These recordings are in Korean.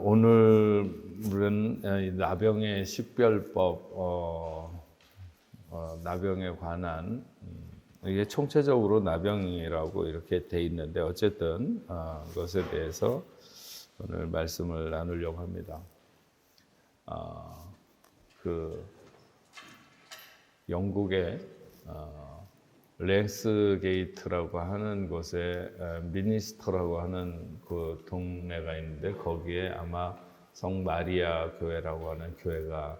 오늘은 나병의 식별법, 나병에 관한 이게 총체적으로 나병이라고 이렇게 돼 있는데 어쨌든 그것에 대해서 오늘 말씀을 나누려고 합니다. 그 영국의 랭스게이트라고 하는 곳에 미니스터라고 하는 그 동네가 있는데 거기에 아마 성 마리아 교회라고 하는 교회가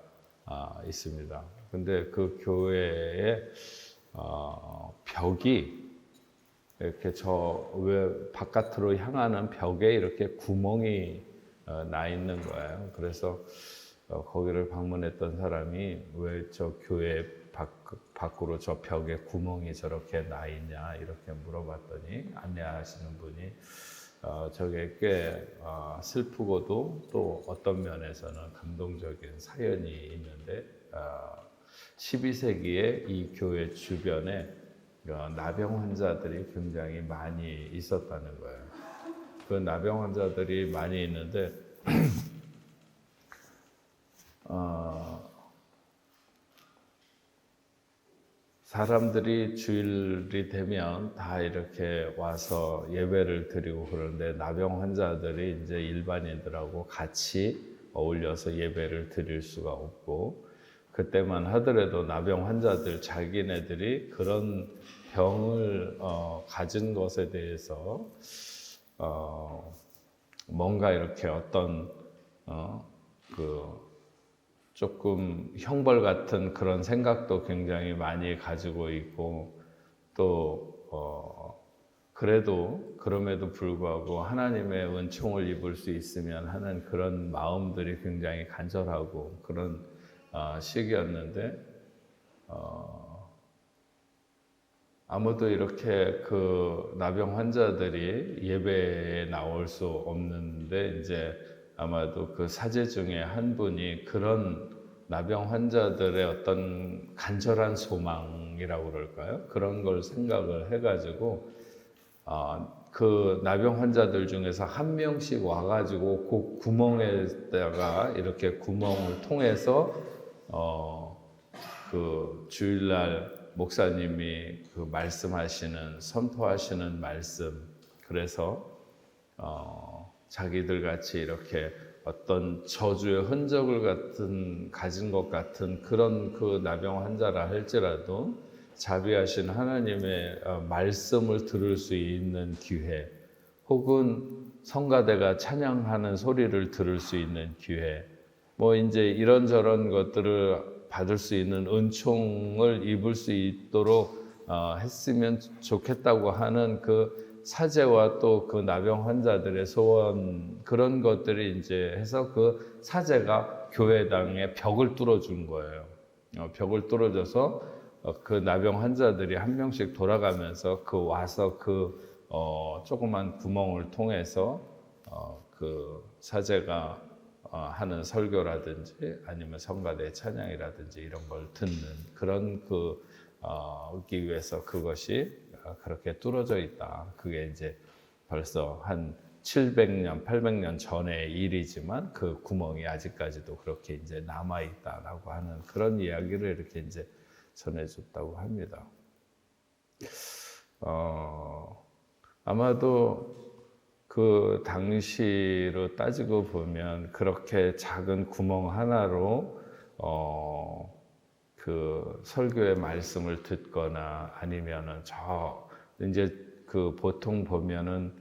있습니다. 근데 그 교회의 벽이 이렇게 왜 바깥으로 향하는 벽에 이렇게 구멍이 나 있는 거예요. 그래서 거기를 방문했던 사람이 왜 저 교회 밖으로 저 벽에 구멍이 저렇게 나 있냐 이렇게 물어봤더니 안내하시는 분이 저게 꽤 슬프고도 또 어떤 면에서는 감동적인 사연이 있는데 12세기에 이 교회 주변에 나병 환자들이 굉장히 많이 있었다는 거예요. 그 나병 환자들이 많이 있는데 사람들이 주일이 되면 다 이렇게 와서 예배를 드리고 그러는데 나병 환자들이 이제 일반인들하고 같이 어울려서 예배를 드릴 수가 없고 그때만 하더라도 나병 환자들 자기네들이 그런 병을 가진 것에 대해서 뭔가 이렇게 어떤 조금 형벌 같은 그런 생각도 굉장히 많이 가지고 있고 또 그래도 그럼에도 불구하고 하나님의 은총을 입을 수 있으면 하는 그런 마음들이 굉장히 간절하고 그런 시기였는데 아무도 이렇게 그 나병 환자들이 예배에 나올 수 없는데 이제 아마도 그 사제 중에 한 분이 그런 나병 환자들의 어떤 간절한 소망이라고 그럴까요? 그런 걸 생각을 해가지고 그 나병 환자들 중에서 한 명씩 와가지고 그 구멍에다가 이렇게 구멍을 통해서 그 주일날 목사님이 그 말씀하시는 선포하시는 말씀 그래서 자기들 같이 이렇게 어떤 저주의 흔적을 가진 것 같은 그런 그 나병 환자라 할지라도 자비하신 하나님의 말씀을 들을 수 있는 기회 혹은 성가대가 찬양하는 소리를 들을 수 있는 기회 뭐 이제 이런저런 것들을 받을 수 있는 은총을 입을 수 있도록 했으면 좋겠다고 하는 그 사제와 또 그 나병 환자들의 소원 그런 것들이 이제 해서 그 사제가 교회당의 벽을 뚫어준 거예요. 벽을 뚫어줘서 그 나병 환자들이 한 명씩 돌아가면서 와서 조그만 구멍을 통해서 그 사제가 하는 설교라든지 아니면 성가대 찬양이라든지 이런 걸 듣는 그런 기 위해서 그것이 그렇게 뚫어져 있다. 그게 이제 벌써 한 700년, 800년 전의 일이지만 그 구멍이 아직까지도 그렇게 이제 남아 있다라고 하는 그런 이야기를 이렇게 이제 전해줬다고 합니다. 아마도 그 당시로 따지고 보면 그렇게 작은 구멍 하나로 그 설교의 말씀을 듣거나 아니면은 이제 그 보통 보면은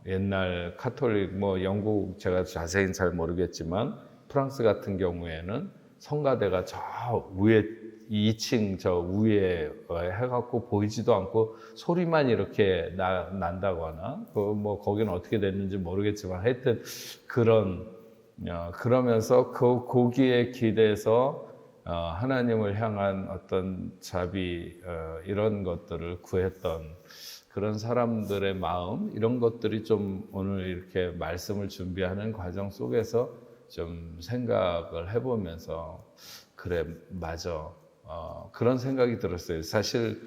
옛날 카톨릭 뭐 영국 제가 자세히는 잘 모르겠지만 프랑스 같은 경우에는 성가대가 저 위에 2층 저 위에 해갖고 보이지도 않고 소리만 이렇게 난다거나 뭐 거기는 어떻게 됐는지 모르겠지만 하여튼 그러면서 거기에 기대서 하나님을 향한 어떤 자비 이런 것들을 구했던 그런 사람들의 마음 이런 것들이 좀 오늘 이렇게 말씀을 준비하는 과정 속에서 좀 생각을 해보면서 그래 맞아 그런 생각이 들었어요. 사실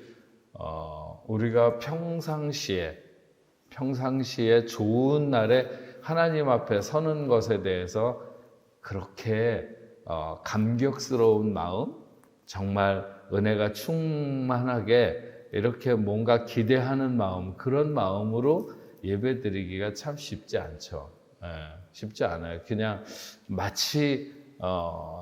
우리가 평상시에 좋은 날에 하나님 앞에 서는 것에 대해서 그렇게 감격스러운 마음, 정말 은혜가 충만하게 이렇게 뭔가 기대하는 마음, 그런 마음으로 예배드리기가 참 쉽지 않죠. 쉽지 않아요. 그냥 마치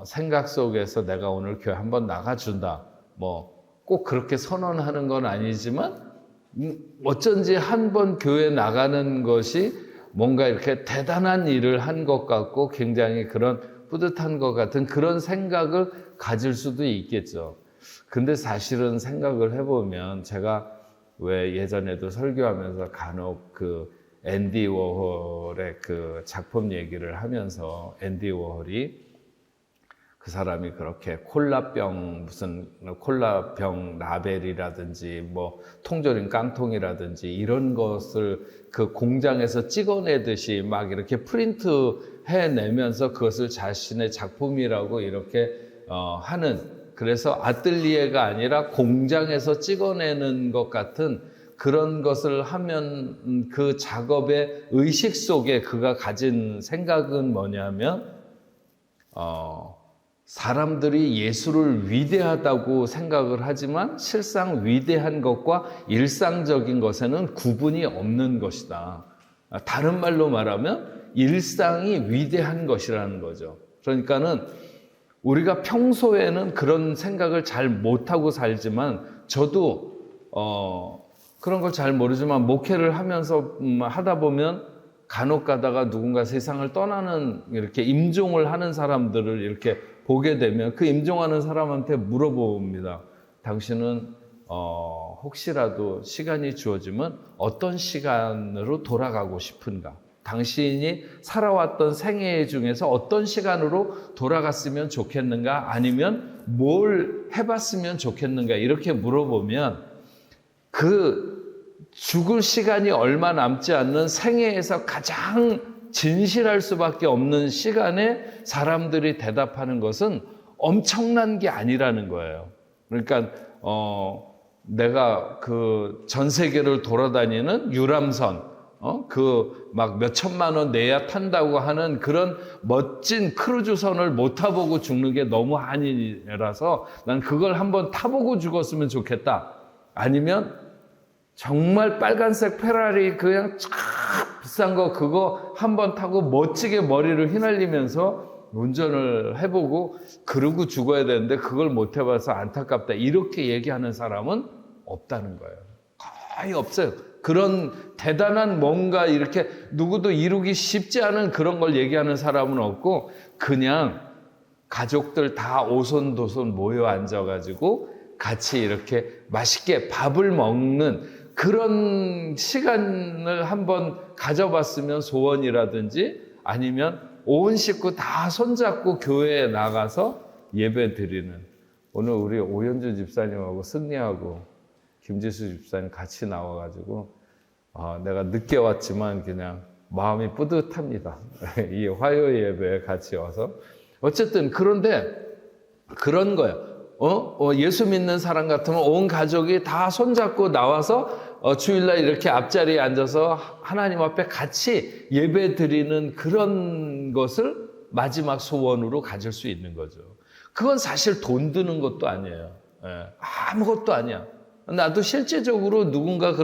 생각 속에서 내가 오늘 교회 한번 나가준다, 뭐 꼭 그렇게 선언하는 건 아니지만 어쩐지 한번 교회 나가는 것이 뭔가 이렇게 대단한 일을 한 것 같고 굉장히 그런 뿌듯한 것 같은 그런 생각을 가질 수도 있겠죠. 근데 사실은 생각을 해보면, 제가 왜 예전에도 설교하면서 간혹 그 앤디 워홀의 그 작품 얘기를 하면서, 앤디 워홀이 그 사람이 그렇게 콜라병, 무슨 콜라병 라벨이라든지 뭐 통조림 깡통이라든지 이런 것을 그 공장에서 찍어내듯이 막 이렇게 프린트 해내면서 그것을 자신의 작품이라고 이렇게 하는, 그래서 아뜰리에가 아니라 공장에서 찍어내는 것 같은 그런 것을 하면, 그 작업의 의식 속에 그가 가진 생각은 뭐냐면, 사람들이 예수를 위대하다고 생각을 하지만 실상 위대한 것과 일상적인 것에는 구분이 없는 것이다. 다른 말로 말하면 일상이 위대한 것이라는 거죠. 그러니까는 우리가 평소에는 그런 생각을 잘 못하고 살지만, 저도 그런 걸 잘 모르지만 목회를 하면서 하다 보면 간혹 가다가 누군가 세상을 떠나는, 이렇게 임종을 하는 사람들을 이렇게 보게 되면 그 임종하는 사람한테 물어봅니다. 당신은 혹시라도 시간이 주어지면 어떤 시간으로 돌아가고 싶은가? 당신이 살아왔던 생애 중에서 어떤 시간으로 돌아갔으면 좋겠는가? 아니면 뭘 해봤으면 좋겠는가? 이렇게 물어보면, 그 죽을 시간이 얼마 남지 않는 생애에서 가장 진실할 수밖에 없는 시간에 사람들이 대답하는 것은 엄청난 게 아니라는 거예요. 그러니까 내가 그 전 세계를 돌아다니는 유람선, 그 막 몇천만 원 내야 탄다고 하는 그런 멋진 크루즈선을 못 타보고 죽는 게 너무 한이라서 난 그걸 한번 타보고 죽었으면 좋겠다. 아니면 정말 빨간색 페라리 그냥 쫙 비싼 거 그거 한번 타고 멋지게 머리를 휘날리면서 운전을 해보고 그러고 죽어야 되는데 그걸 못 해봐서 안타깝다, 이렇게 얘기하는 사람은 없다는 거예요. 거의 없어요. 그런 대단한 뭔가 이렇게 누구도 이루기 쉽지 않은 그런 걸 얘기하는 사람은 없고, 그냥 가족들 다 오손도손 모여 앉아가지고 같이 이렇게 맛있게 밥을 먹는 그런 시간을 한번 가져봤으면 소원이라든지, 아니면 온 식구 다 손잡고 교회에 나가서 예배 드리는, 오늘 우리 오현주 집사님하고 승리하고 김지수 집사님 같이 나와가지고 내가 늦게 왔지만 그냥 마음이 뿌듯합니다. 이 화요 예배에 같이 와서. 어쨌든 그런데 그런 거예요. 예수 믿는 사람 같으면 온 가족이 다 손잡고 나와서 주일날 이렇게 앞자리에 앉아서 하나님 앞에 같이 예배 드리는 그런 것을 마지막 소원으로 가질 수 있는 거죠. 그건 사실 돈 드는 것도 아니에요. 아무것도 아니야. 나도 실제적으로 누군가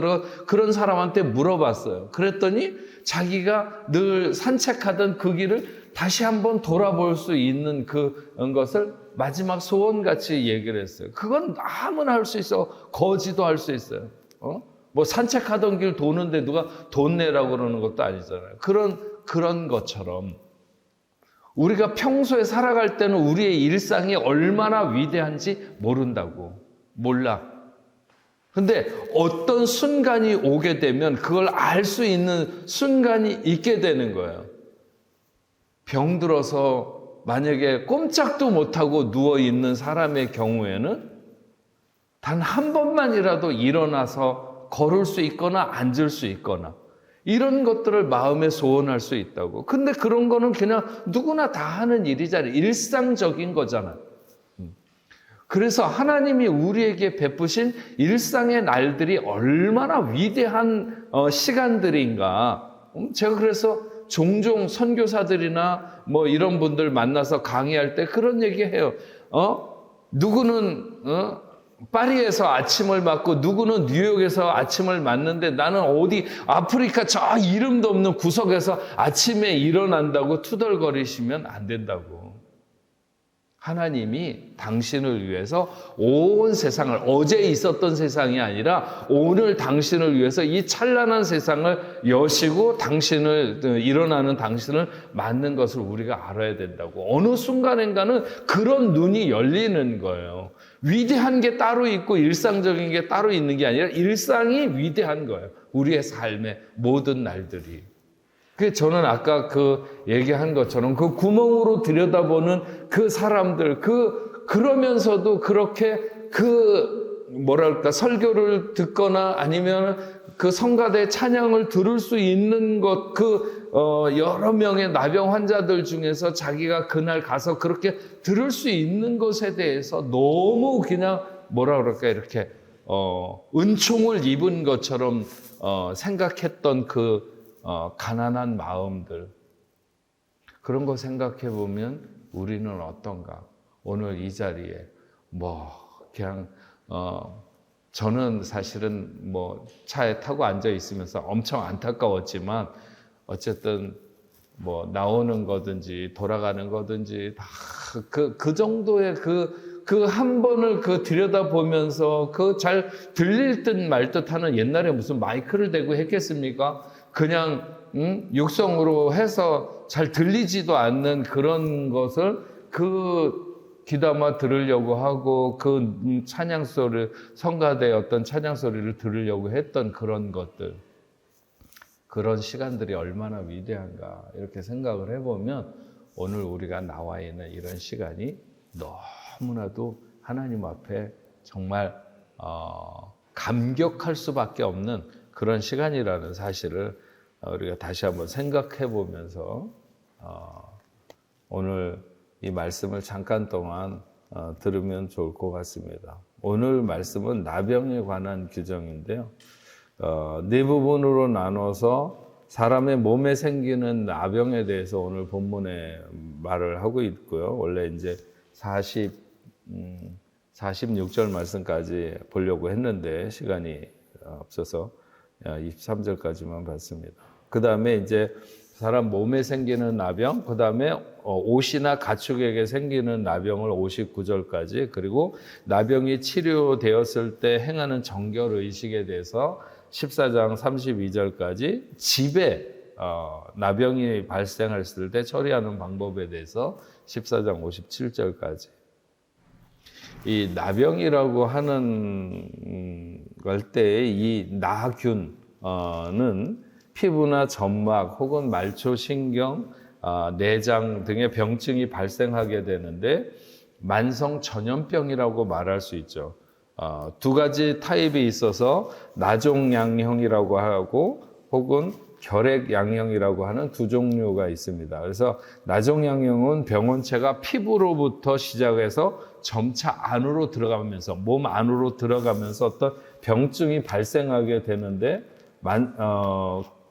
그런 사람한테 물어봤어요. 그랬더니 자기가 늘 산책하던 그 길을 다시 한번 돌아볼 수 있는 그것을 마지막 소원같이 얘기를 했어요. 그건 아무나 할 수 있어. 거지도 할 수 있어요. 뭐 산책하던 길 도는데 누가 돈 내라고 그러는 것도 아니잖아요. 그런 것처럼 우리가 평소에 살아갈 때는 우리의 일상이 얼마나 위대한지 모른다고. 몰라. 근데 어떤 순간이 오게 되면 그걸 알 수 있는 순간이 있게 되는 거예요. 병들어서 만약에 꼼짝도 못하고 누워있는 사람의 경우에는 단 한 번만이라도 일어나서 걸을 수 있거나 앉을 수 있거나 이런 것들을 마음에 소원할 수 있다고. 근데 그런 거는 그냥 누구나 다 하는 일이잖아요. 일상적인 거잖아요. 그래서 하나님이 우리에게 베푸신 일상의 날들이 얼마나 위대한 시간들인가. 제가 그래서 종종 선교사들이나 뭐 이런 분들 만나서 강의할 때 그런 얘기 해요. 누구는 파리에서 아침을 맞고 누구는 뉴욕에서 아침을 맞는데 나는 어디 아프리카 저 이름도 없는 구석에서 아침에 일어난다고 투덜거리시면 안 된다고. 하나님이 당신을 위해서 온 세상을, 어제 있었던 세상이 아니라 오늘 당신을 위해서 이 찬란한 세상을 여시고 일어나는 당신을 맞는 것을 우리가 알아야 된다고. 어느 순간인가는 그런 눈이 열리는 거예요. 위대한 게 따로 있고 일상적인 게 따로 있는 게 아니라 일상이 위대한 거예요. 우리의 삶의 모든 날들이. 그 저는 아까 그 얘기한 것처럼 그 구멍으로 들여다보는 그 사람들, 그러면서도 그렇게 설교를 듣거나 아니면 그 성가대 찬양을 들을 수 있는 것, 여러 명의 나병 환자들 중에서 자기가 그날 가서 그렇게 들을 수 있는 것에 대해서 너무 그냥 이렇게 은총을 입은 것처럼 생각했던 가난한 마음들, 그런 거 생각해 보면 우리는 어떤가? 오늘 이 자리에 그냥 저는 사실은 차에 타고 앉아 있으면서 엄청 안타까웠지만 어쨌든 나오는 거든지 돌아가는 거든지 다 그 정도의 그 한 번을 들여다보면서 잘 들릴 듯 말 듯 하는, 옛날에 무슨 마이크를 대고 했겠습니까? 그냥 육성으로 해서 잘 들리지도 않는 그런 것을 귀담아 들으려고 하고 찬양 소리, 성가대의 어떤 찬양 소리를 들으려고 했던 그런 것들, 그런 시간들이 얼마나 위대한가 이렇게 생각을 해보면 오늘 우리가 나와 있는 이런 시간이 너무나도 하나님 앞에 정말 감격할 수밖에 없는 그런 시간이라는 사실을 우리가 다시 한번 생각해 보면서 오늘 이 말씀을 잠깐 동안 들으면 좋을 것 같습니다. 오늘 말씀은 나병에 관한 규정인데요. 네 부분으로 나눠서 사람의 몸에 생기는 나병에 대해서 오늘 본문에 말을 하고 있고요. 원래 이제 46절 말씀까지 보려고 했는데 시간이 없어서 23절까지만 봤습니다. 그 다음에 이제 사람 몸에 생기는 나병, 그 다음에 옷이나 가축에게 생기는 나병을 59절까지, 그리고 나병이 치료되었을 때 행하는 정결의식에 대해서 14장 32절까지, 집에 나병이 발생했을 때 처리하는 방법에 대해서 14장 57절까지. 이 나병이라고 하는 걸 때 이 나균은 피부나 점막 혹은 말초, 신경, 내장 등의 병증이 발생하게 되는데 만성 전염병이라고 말할 수 있죠. 두 가지 타입이 있어서 나종양형이라고 하고 혹은 결핵양형이라고 하는 두 종류가 있습니다. 그래서 나종양형은 병원체가 피부로부터 시작해서 점차 안으로 들어가면서, 몸 안으로 들어가면서 어떤 병증이 발생하게 되는데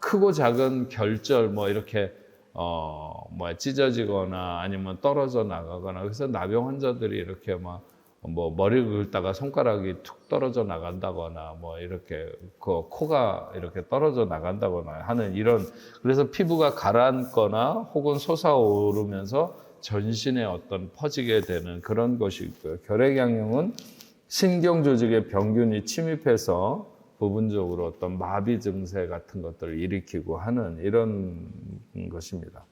크고 작은 결절 이렇게 찢어지거나 아니면 떨어져 나가거나, 그래서 나병 환자들이 이렇게 머리를 긁다가 손가락이 툭 떨어져 나간다거나 이렇게 코가 이렇게 떨어져 나간다거나 하는 이런, 그래서 피부가 가라앉거나 혹은 솟아오르면서 전신에 어떤 퍼지게 되는 그런 것이 있고요. 결핵양형은 신경 조직에 병균이 침입해서 부분적으로 어떤 마비 증세 같은 것들을 일으키고 하는 이런 것입니다.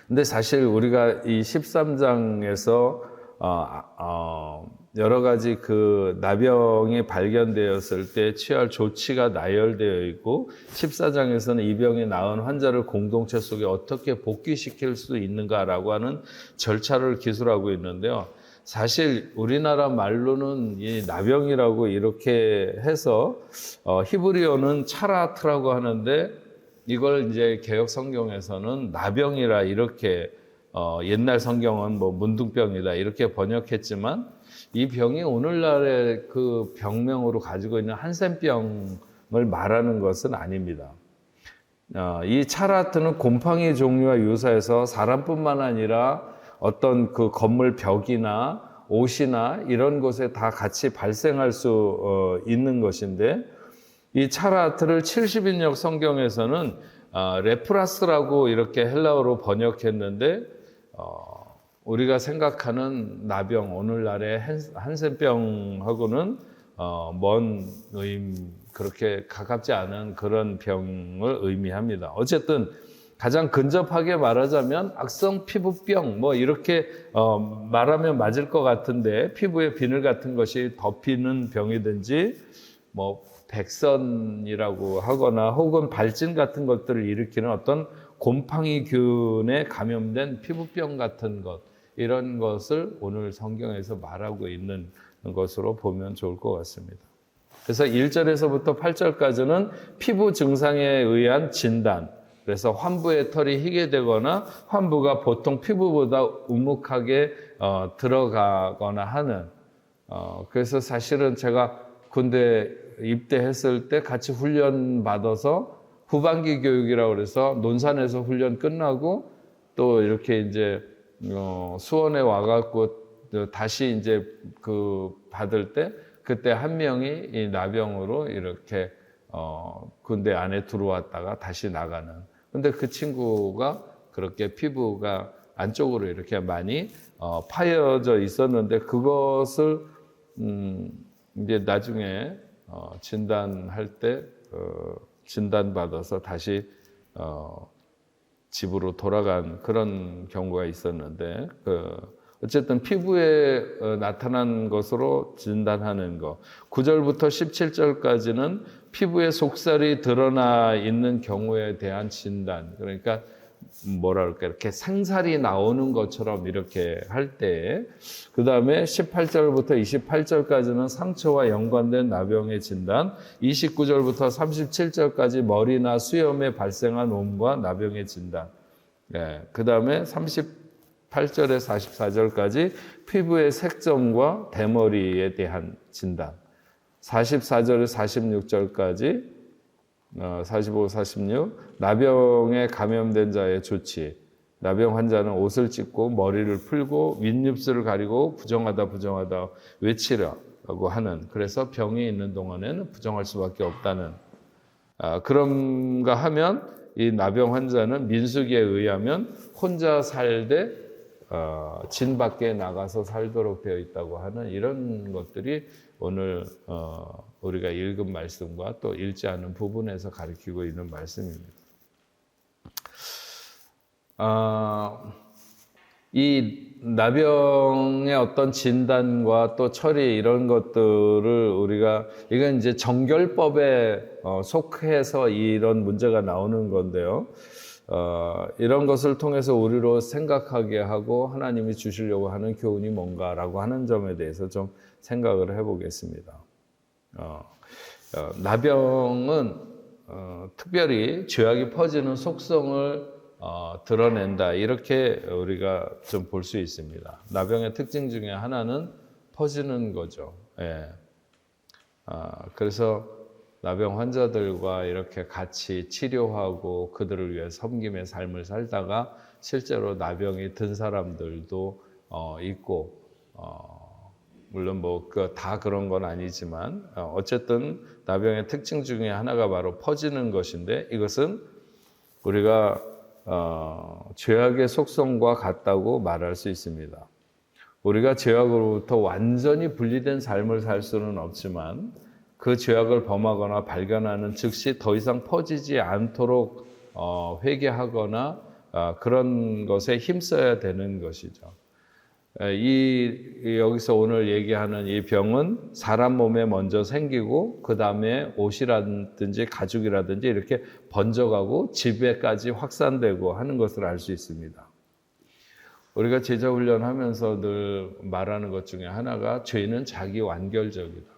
근데 사실 우리가 이 13장에서 여러 가지 나병이 발견되었을 때 취할 조치가 나열되어 있고, 14장에서는 이 병이 나은 환자를 공동체 속에 어떻게 복귀시킬 수 있는가라고 하는 절차를 기술하고 있는데요. 사실 우리나라 말로는 이 나병이라고 이렇게 해서 히브리어는 차라트라고 하는데, 이걸 이제 개역 성경에서는 나병이라 이렇게 옛날 성경은 문둥병이다 이렇게 번역했지만, 이 병이 오늘날의 병명으로 가지고 있는 한센병을 말하는 것은 아닙니다. 이 차라트는 곰팡이 종류와 유사해서 사람뿐만 아니라 어떤 그 건물 벽이나 옷이나 이런 곳에 다 같이 발생할 수 있는 것인데, 이 차라트를 70인역 성경에서는 레프라스라고 이렇게 헬라어로 번역했는데, 우리가 생각하는 나병, 오늘날의 한센병하고는 먼 그렇게 가깝지 않은 그런 병을 의미합니다. 어쨌든 가장 근접하게 말하자면 악성 피부병 뭐 이렇게 말하면 맞을 것 같은데, 피부에 비늘 같은 것이 덮이는 병이든지 뭐 백선이라고 하거나 혹은 발진 같은 것들을 일으키는 어떤 곰팡이균에 감염된 피부병 같은 것, 이런 것을 오늘 성경에서 말하고 있는 것으로 보면 좋을 것 같습니다. 그래서 1절에서부터 8절까지는 피부 증상에 의한 진단, 그래서 환부의 털이 희게 되거나 환부가 보통 피부보다 우묵하게 들어가거나 하는, 그래서 사실은 제가 군대 입대했을 때 같이 훈련 받아서 후반기 교육이라고 그래서 논산에서 훈련 끝나고 또 이렇게 이제 수원에 와갖고 다시 이제 그 받을 때, 그때 한 명이 이 나병으로 이렇게 군대 안에 들어왔다가 다시 나가는. 근데 그 친구가 그렇게 피부가 안쪽으로 이렇게 많이 파여져 있었는데, 그것을 이제 나중에 진단할 때 진단받아서 다시 집으로 돌아간 그런 경우가 있었는데, 어쨌든 피부에 나타난 것으로 진단하는 것. 9절부터 17절까지는 피부에 속살이 드러나 있는 경우에 대한 진단. 그러니까 뭐라 그럴까, 이렇게 생살이 나오는 것처럼 이렇게 할 때, 그 다음에 18절부터 28절까지는 상처와 연관된 나병의 진단, 29절부터 37절까지 머리나 수염에 발생한 옴과 나병의 진단, 그 다음에 38절에 44절까지 피부의 색점과 대머리에 대한 진단, 44절에 46절까지 45, 46 나병에 감염된 자의 조치. 나병 환자는 옷을 찢고 머리를 풀고 윗입술을 가리고 부정하다 외치라고 하는, 그래서 병이 있는 동안에는 부정할 수밖에 없다는, 그런가 하면 이 나병 환자는 민수기에 의하면 혼자 살되 진 밖에 나가서 살도록 되어 있다고 하는, 이런 것들이 오늘 우리가 읽은 말씀과 또 읽지 않은 부분에서 가리키고 있는 말씀입니다. 이 나병의 어떤 진단과 또 처리, 이런 것들을 우리가, 이건 이제 정결법에 속해서 이런 문제가 나오는 건데요. 이런 것을 통해서 우리로 생각하게 하고 하나님이 주시려고 하는 교훈이 뭔가라고 하는 점에 대해서 좀 생각을 해보겠습니다. 나병은 특별히 죄악이 퍼지는 속성을 드러낸다, 이렇게 우리가 좀 볼 수 있습니다. 나병의 특징 중에 하나는 퍼지는 거죠. 그래서 나병 환자들과 이렇게 같이 치료하고 그들을 위해 섬김의 삶을 살다가 실제로 나병이 든 사람들도 있고, 물론 뭐 다 그런 건 아니지만 어쨌든 나병의 특징 중에 하나가 바로 퍼지는 것인데, 이것은 우리가 죄악의 속성과 같다고 말할 수 있습니다. 우리가 죄악으로부터 완전히 분리된 삶을 살 수는 없지만 그 죄악을 범하거나 발견하는 즉시 더 이상 퍼지지 않도록 회개하거나 그런 것에 힘써야 되는 것이죠. 여기서 오늘 얘기하는 이 병은 사람 몸에 먼저 생기고 그 다음에 옷이라든지 가죽이라든지 이렇게 번져가고 집에까지 확산되고 하는 것을 알 수 있습니다. 우리가 제자훈련하면서 늘 말하는 것 중에 하나가 죄는 자기 완결적이다.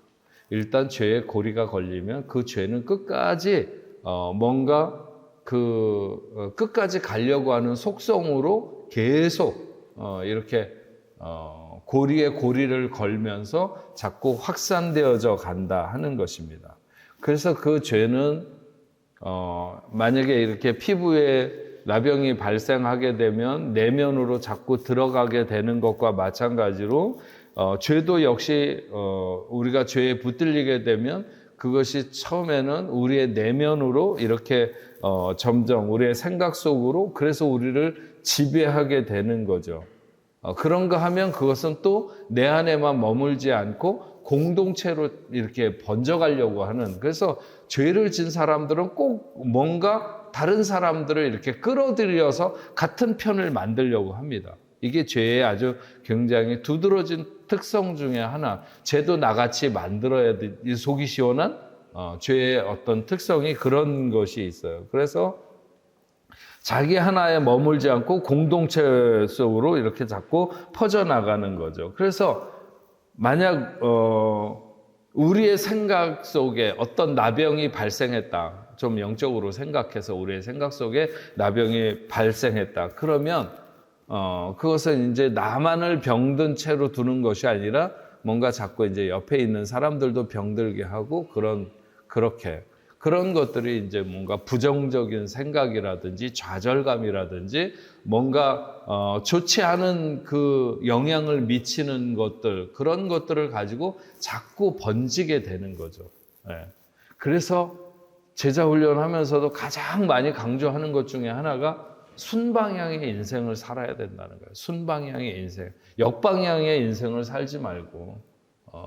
일단 죄에 고리가 걸리면 그 죄는 끝까지 뭔가 끝까지 가려고 하는 속성으로 계속 이렇게 고리에 고리를 걸면서 자꾸 확산되어져 간다 하는 것입니다. 그래서 그 죄는 만약에 이렇게 피부에 나병이 발생하게 되면 내면으로 자꾸 들어가게 되는 것과 마찬가지로 죄도 역시 우리가 죄에 붙들리게 되면 그것이 처음에는 우리의 내면으로 이렇게 점점 우리의 생각 속으로 그래서 우리를 지배하게 되는 거죠. 그런가 하면 그것은 또 내 안에만 머물지 않고 공동체로 이렇게 번져가려고 하는, 그래서 죄를 진 사람들은 꼭 뭔가 다른 사람들을 이렇게 끌어들여서 같은 편을 만들려고 합니다. 이게 죄의 아주 굉장히 두드러진 특성 중에 하나, 죄도 나같이 만들어야 돼. 속이 시원한 죄의 어떤 특성이 그런 것이 있어요. 그래서 자기 하나에 머물지 않고 공동체 속으로 이렇게 자꾸 퍼져나가는 거죠. 그래서 만약 우리의 생각 속에 어떤 나병이 발생했다, 좀 영적으로 생각해서 우리의 생각 속에 나병이 발생했다, 그러면 그것은 이제 나만을 병든 채로 두는 것이 아니라 뭔가 자꾸 이제 옆에 있는 사람들도 병들게 하고 그런 것들이 이제 뭔가 부정적인 생각이라든지 좌절감이라든지 뭔가 좋지 않은 그 영향을 미치는 것들, 그런 것들을 가지고 자꾸 번지게 되는 거죠. 그래서 제자 훈련하면서도 가장 많이 강조하는 것 중에 하나가 순방향의 인생을 살아야 된다는 거예요. 순방향의 인생, 역방향의 인생을 살지 말고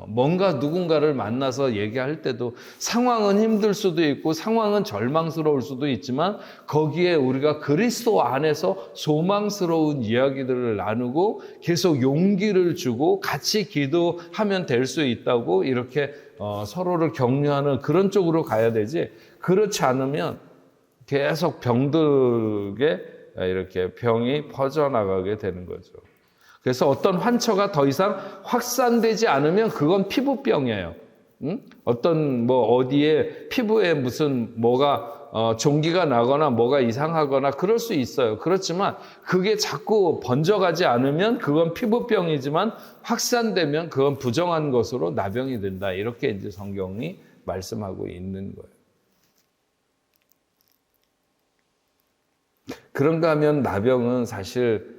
뭔가 누군가를 만나서 얘기할 때도 상황은 힘들 수도 있고 상황은 절망스러울 수도 있지만 거기에 우리가 그리스도 안에서 소망스러운 이야기들을 나누고 계속 용기를 주고 같이 기도하면 될 수 있다고 이렇게 서로를 격려하는 그런 쪽으로 가야 되지, 그렇지 않으면 계속 병들게 이렇게 병이 퍼져나가게 되는 거죠. 그래서 어떤 환처가 더 이상 확산되지 않으면 그건 피부병이에요. 어떤 어디에 피부에 무슨 뭐가 종기가 나거나 뭐가 이상하거나 그럴 수 있어요. 그렇지만 그게 자꾸 번져가지 않으면 그건 피부병이지만 확산되면 그건 부정한 것으로 나병이 된다. 이렇게 이제 성경이 말씀하고 있는 거예요. 그런가 하면 나병은 사실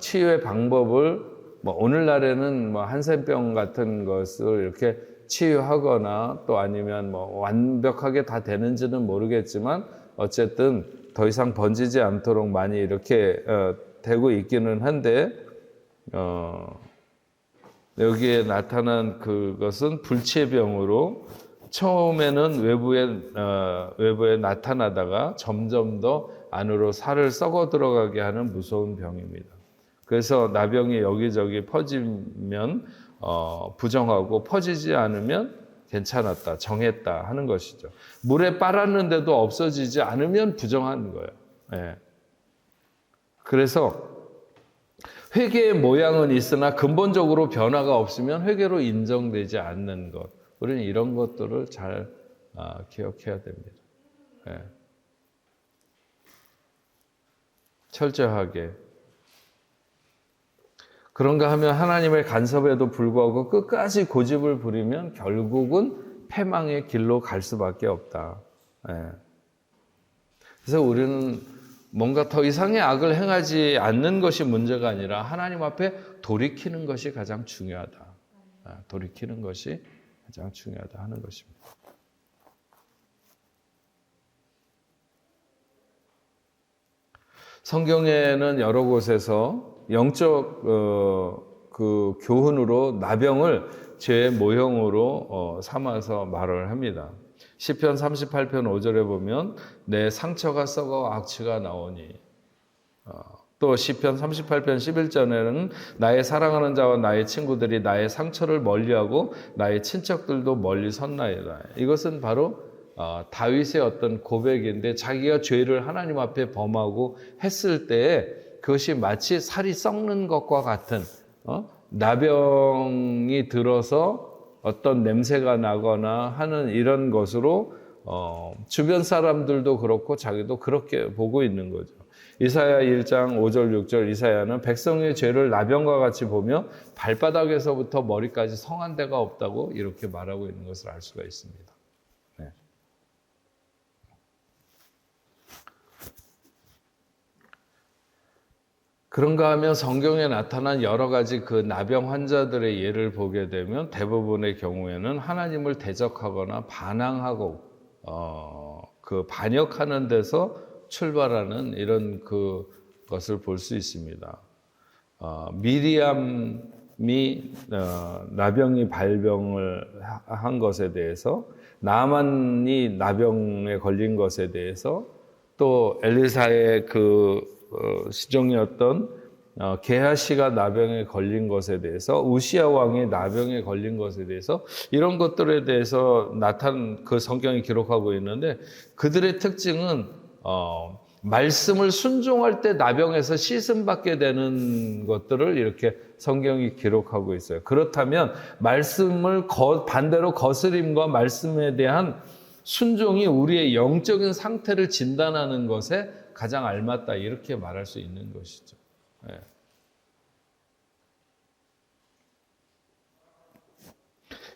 치유의 방법을 오늘날에는 한센병 같은 것을 이렇게 치유하거나 또 아니면 완벽하게 다 되는지는 모르겠지만 어쨌든 더 이상 번지지 않도록 많이 이렇게 되고 있기는 한데 여기에 나타난 그것은 불치병으로 처음에는 외부에 나타나다가 점점 더 안으로 살을 썩어 들어가게 하는 무서운 병입니다. 그래서 나병이 여기저기 퍼지면 부정하고 퍼지지 않으면 괜찮았다, 정했다 하는 것이죠. 물에 빨았는데도 없어지지 않으면 부정한 거예요. 그래서 회개의 모양은 있으나 근본적으로 변화가 없으면 회개로 인정되지 않는 것. 우리는 이런 것들을 잘 기억해야 됩니다. 철저하게. 그런가 하면 하나님의 간섭에도 불구하고 끝까지 고집을 부리면 결국은 패망의 길로 갈 수밖에 없다. 그래서 우리는 뭔가 더 이상의 악을 행하지 않는 것이 문제가 아니라 하나님 앞에 돌이키는 것이 가장 중요하다. 돌이키는 것이 가장 중요하다 하는 것입니다. 성경에는 여러 곳에서 영적 그 교훈으로 나병을 죄의 모형으로 삼아서 말을 합니다. 시편 38편 5절에 보면 내 상처가 썩어 악취가 나오니, 또 시편 38편 11절에는 나의 사랑하는 자와 나의 친구들이 나의 상처를 멀리하고 나의 친척들도 멀리 섰나이다. 이것은 바로 다윗의 어떤 고백인데, 자기가 죄를 하나님 앞에 범하고 했을 때에 그것이 마치 살이 썩는 것과 같은 나병이 들어서 어떤 냄새가 나거나 하는 이런 것으로 주변 사람들도 그렇고 자기도 그렇게 보고 있는 거죠. 이사야 1장 5절 6절 이사야는 백성의 죄를 나병과 같이 보며 발바닥에서부터 머리까지 성한 데가 없다고 이렇게 말하고 있는 것을 알 수가 있습니다. 그런가 하면 성경에 나타난 여러 가지 그 나병 환자들의 예를 보게 되면 대부분의 경우에는 하나님을 대적하거나 반항하고 그 반역하는 데서 출발하는 이런 것을 볼 수 있습니다. 미리암이 나병이 발병을 한 것에 대해서, 나만이 나병에 걸린 것에 대해서, 또 엘리사의 시종이었던 게하시가 나병에 걸린 것에 대해서, 우시야 왕이 나병에 걸린 것에 대해서, 이런 것들에 대해서 나타난 그 성경이 기록하고 있는데, 그들의 특징은 말씀을 순종할 때 나병에서 씻음받게 되는 것들을 이렇게 성경이 기록하고 있어요. 그렇다면 말씀을 반대로 거스림과 말씀에 대한 순종이 우리의 영적인 상태를 진단하는 것에 가장 알맞다, 이렇게 말할 수 있는 것이죠. 네.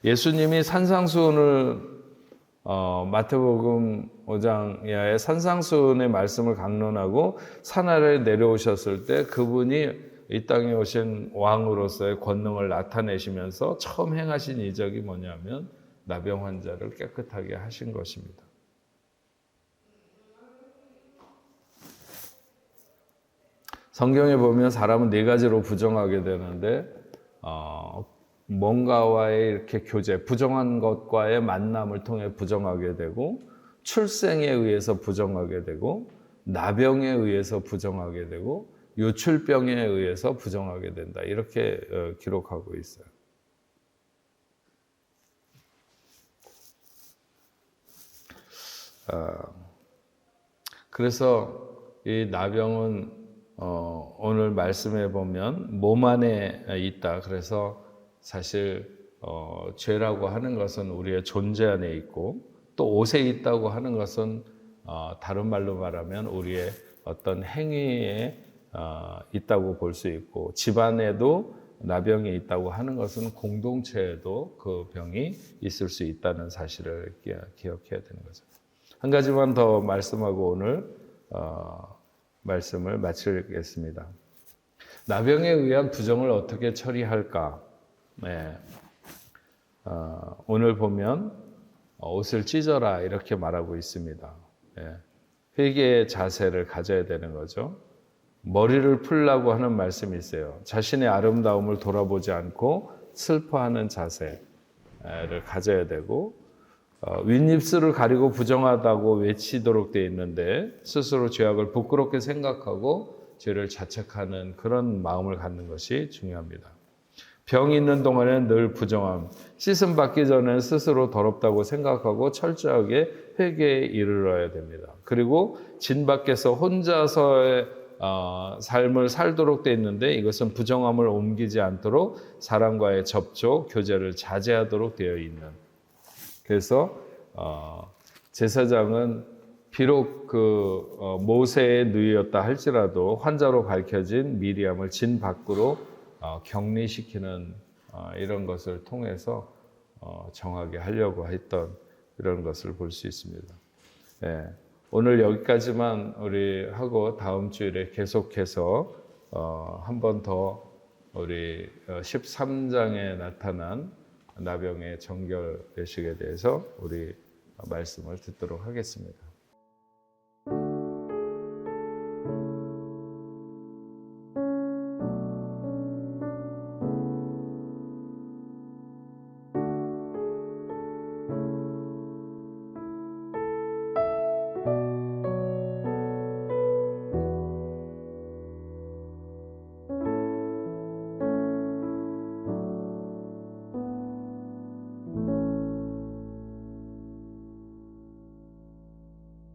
예수님이 산상수훈을 마태복음 5장 이하의 산상수훈의 말씀을 강론하고 산 아래에 내려오셨을 때 그분이 이 땅에 오신 왕으로서의 권능을 나타내시면서 처음 행하신 이적이 뭐냐면 나병 환자를 깨끗하게 하신 것입니다. 성경에 보면 사람은 네 가지로 부정하게 되는데 뭔가와의 이렇게 교제, 부정한 것과의 만남을 통해 부정하게 되고, 출생에 의해서 부정하게 되고, 나병에 의해서 부정하게 되고, 유출병에 의해서 부정하게 된다, 이렇게 기록하고 있어요. 그래서 이 나병은 오늘 말씀해 보면 몸 안에 있다. 그래서 사실 죄라고 하는 것은 우리의 존재 안에 있고, 또 옷에 있다고 하는 것은 다른 말로 말하면 우리의 어떤 행위에 있다고 볼 수 있고, 집안에도 나병이 있다고 하는 것은 공동체에도 그 병이 있을 수 있다는 사실을 기억해야 되는 거죠. 한 가지만 더 말씀하고 오늘 말씀을 마치겠습니다. 나병에 의한 부정을 어떻게 처리할까? 네. 오늘 보면 옷을 찢어라, 이렇게 말하고 있습니다. 네. 회개의 자세를 가져야 되는 거죠. 머리를 풀라고 하는 말씀이 있어요. 자신의 아름다움을 돌아보지 않고 슬퍼하는 자세를 가져야 되고, 윗입술을 가리고 부정하다고 외치도록 되어 있는데, 스스로 죄악을 부끄럽게 생각하고 죄를 자책하는 그런 마음을 갖는 것이 중요합니다. 병이 있는 동안에는 늘 부정함, 씻음 받기 전에 스스로 더럽다고 생각하고 철저하게 회개에 이르러야 됩니다. 그리고 진 밖에서 혼자서의 삶을 살도록 되어 있는데, 이것은 부정함을 옮기지 않도록 사람과의 접촉, 교제를 자제하도록 되어 있는. 그래서 제사장은 비록 모세의 누이였다 할지라도 환자로 밝혀진 미리암을 진 밖으로 격리시키는 이런 것을 통해서 정하게 하려고 했던 이런 것을 볼 수 있습니다. 네, 오늘 여기까지만 우리 하고 다음 주일에 계속해서 한 번 더 우리 13장에 나타난 나병의 정결 예식에 대해서 우리 말씀을 듣도록 하겠습니다.